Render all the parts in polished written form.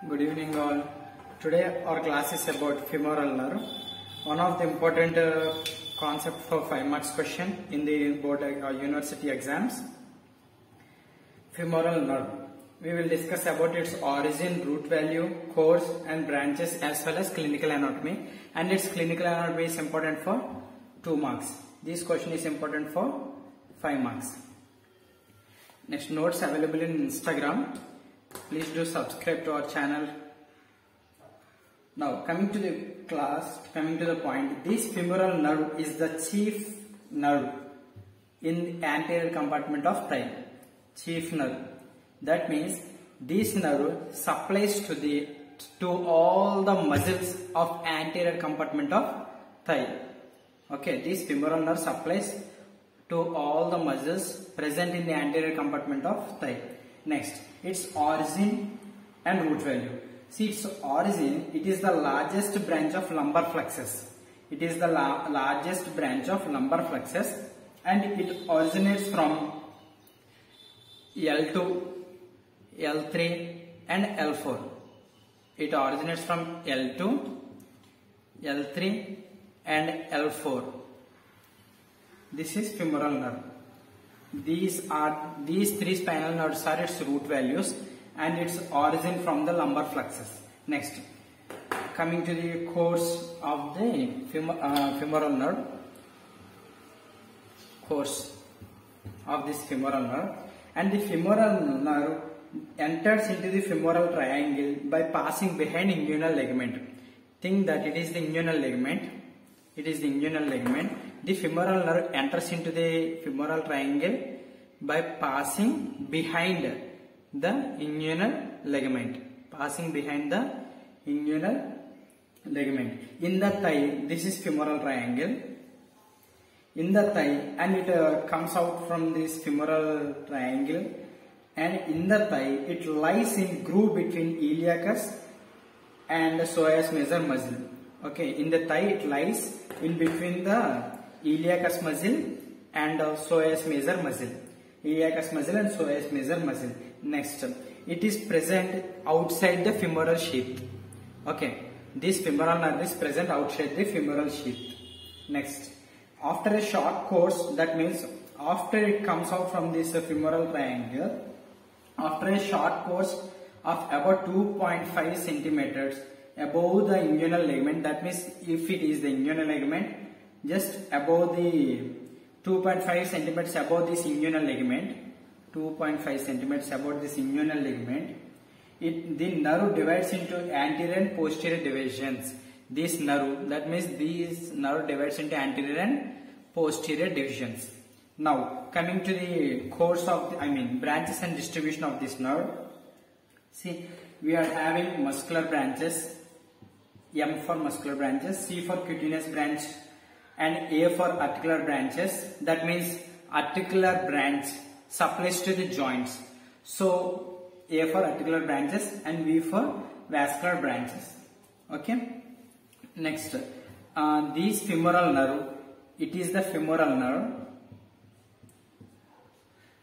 Good evening all. Today our class is about femoral nerve. One of the important concept for 5 marks question in the board university exams. Femoral nerve. We will discuss about its origin, root value, course and branches as well as clinical anatomy. And its clinical anatomy is important for 2 marks. This question is important for 5 marks. Next, notes available in Instagram. Please do subscribe to our channel. Now coming to the point, this femoral nerve is the chief nerve in the anterior compartment of thigh. Chief nerve. That means this nerve supplies to all the muscles of anterior compartment of thigh. Okay, this femoral nerve supplies to all the muscles present in the anterior compartment of thigh. Next, its origin and root value. See, its origin, it is the largest branch of lumbar flexus. It is the largest branch of lumbar flexus and it originates from L2, L3 and L4. It originates from L2, L3 and L4. This is femoral nerve. These three spinal nerves are its root values and its origin from the lumbar flexus. Next, coming to the course of the femoral nerve. Course of this femoral nerve, and the femoral nerve enters into the femoral triangle by passing behind inguinal ligament. Think that it is the inguinal ligament. It is the inguinal ligament. The femoral nerve enters into the femoral triangle by passing behind the inguinal ligament. Passing behind the inguinal ligament. In the thigh, this is femoral triangle. In the thigh, and it comes out from this femoral triangle. And in the thigh, it lies in groove between iliacus and psoas major muscle. Okay, in the thigh, it lies in between the iliacus muscle and psoas major muscle. Iliacus muscle and psoas major muscle. Next, it is present outside the femoral sheath. Okay, this femoral nerve is present outside the femoral sheath. Next, after a short course, that means after it comes out from this femoral triangle, after a short course of about 2.5 centimeters above the inguinal ligament, that means if it is the inguinal ligament, just above the 2.5 centimeters above this inguinal ligament, 2.5 centimeters above this inguinal ligament, the nerve divides into anterior and posterior divisions. This nerve, that means this nerve divides into anterior and posterior divisions. Now coming to the course of branches and distribution of this nerve. See, we are having muscular branches, M for muscular branches, C for cutaneous branch and A for articular branches. That means articular branch supplies to the joints. So A for articular branches and V for vascular branches. Okay. Next, this femoral nerve, it is the femoral nerve.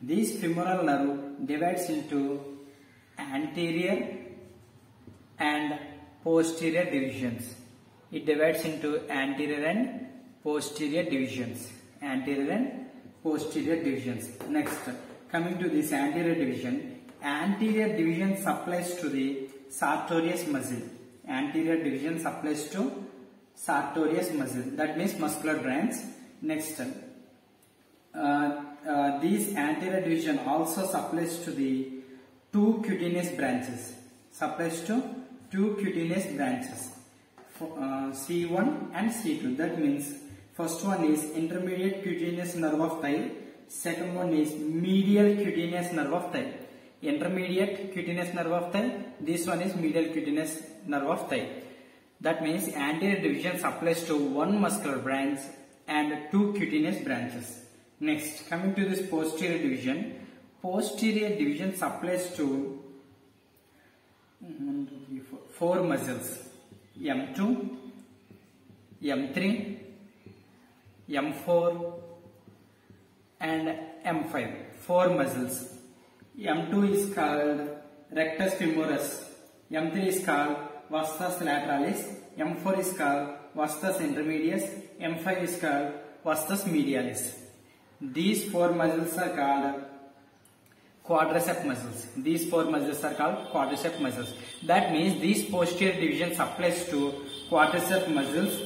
This femoral nerve divides into anterior and posterior divisions. It divides into anterior and posterior divisions. Anterior and posterior divisions. Next, coming to this anterior division. Anterior division supplies to the sartorius muscle. Anterior division supplies to sartorius muscle. That means muscular branch. Next, this anterior division also supplies to the two cutaneous branches. Supplies to two cutaneous branches, C1 and C2. That means first one is intermediate cutaneous nerve of thigh. Second one is medial cutaneous nerve of thigh. Intermediate cutaneous nerve of thigh. This one is medial cutaneous nerve of thigh. That means anterior division supplies to one muscular branch and two cutaneous branches. Next, coming to this posterior division. Posterior division supplies to 4 muscles, M2, M3, M4 and M5. 4 muscles. M2 is called rectus femoris. M3 is called vastus lateralis, M4 is called vastus intermedius, M5 is called vastus medialis. These four muscles are called quadricep muscles. These four muscles are called quadricep muscles. That means these posterior division supplies to quadricep muscles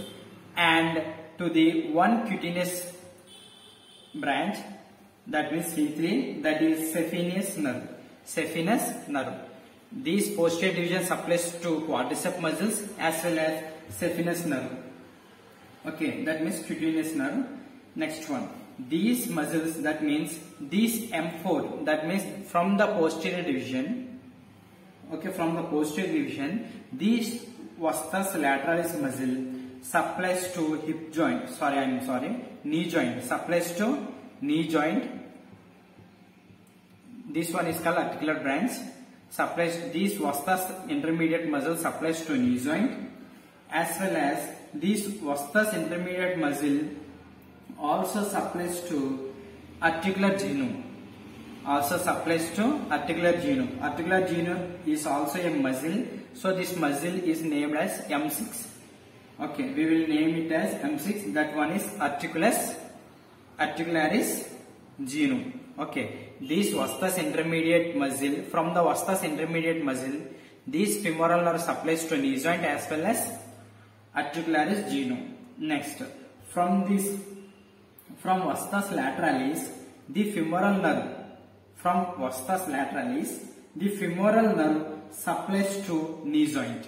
and to the one cutaneous branch, that means C3, that is saphenous nerve. Saphenous nerve. These posterior division supplies to quadricep muscles as well as saphenous nerve. Okay, that means cutaneous nerve. Next one. These muscles, that means these M4, that means from the posterior division. Okay, from the posterior division, these vastus lateralis muscle supplies to hip joint. Knee joint. Supplies to knee joint. This one is called articular branch. Supplies these vastus intermediate muscle supplies to knee joint, as well as this vastus intermediate muscle also supplies to articular genu. Articular genu is also a muscle. So this muscle is named as M6. Okay, we will name it as M6. That one is articularis genu. Okay, this vastus intermediate muscle, from the vastus intermediate muscle, this femoral nerve supplies to knee joint as well as articularis genu. Next, from vastus lateralis, the femoral nerve, supplies to knee joint.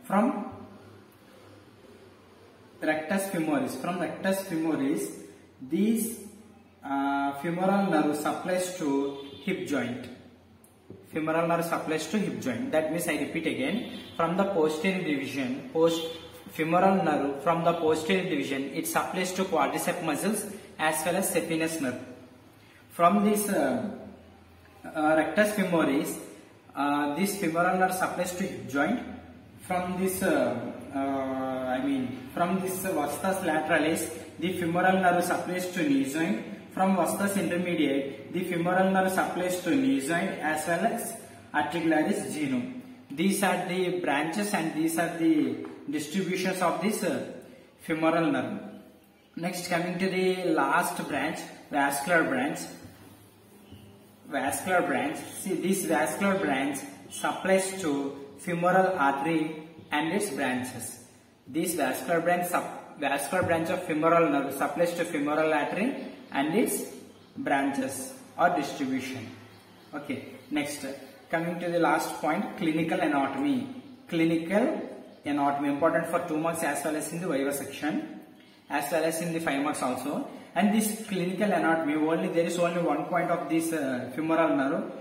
From rectus femoris, these femoral nerve supplies to hip joint. That means, I repeat again, from the posterior division, femoral nerve from the posterior division, it supplies to quadricep muscles as well as saphenous nerve. From this rectus femoris, this femoral nerve supplies to hip joint. From this vastus lateralis, the femoral nerve supplies to knee joint. From vastus intermediate, the femoral nerve supplies to knee joint as well as articularis genu. These are the branches and these are the distributions of this femoral nerve. Next, coming to the last branch, vascular branch. See, this vascular branch supplies to femoral artery and its branches. This vascular branch of femoral nerve supplies to femoral artery and its branches or distribution. Okay, next, coming to the last point, clinical anatomy. Important for 2 marks as well as in the viva section, as well as in the 5 marks also. And this clinical anatomy, there is only one point of this femoral nerve.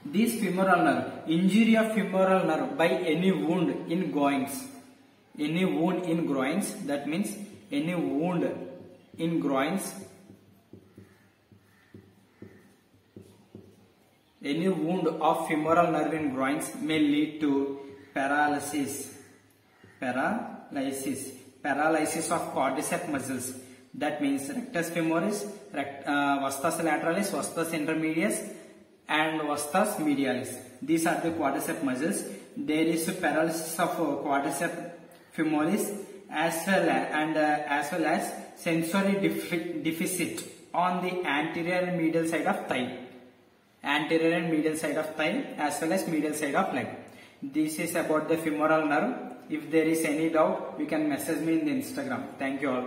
This femoral nerve, injury of femoral nerve by any wound in groins. That means any wound in groins. Any wound of femoral nerve in groins may lead to paralysis of quadricep muscles. That means rectus femoris, vastus lateralis, vastus intermedius and vastus medialis. These are the quadricep muscles. There is paralysis of quadricep femoris as well as sensory deficit on the anterior and medial side of thigh. As well as medial side of leg. This is about the femoral nerve. If there is any doubt, you can message me in the Instagram. Thank you all.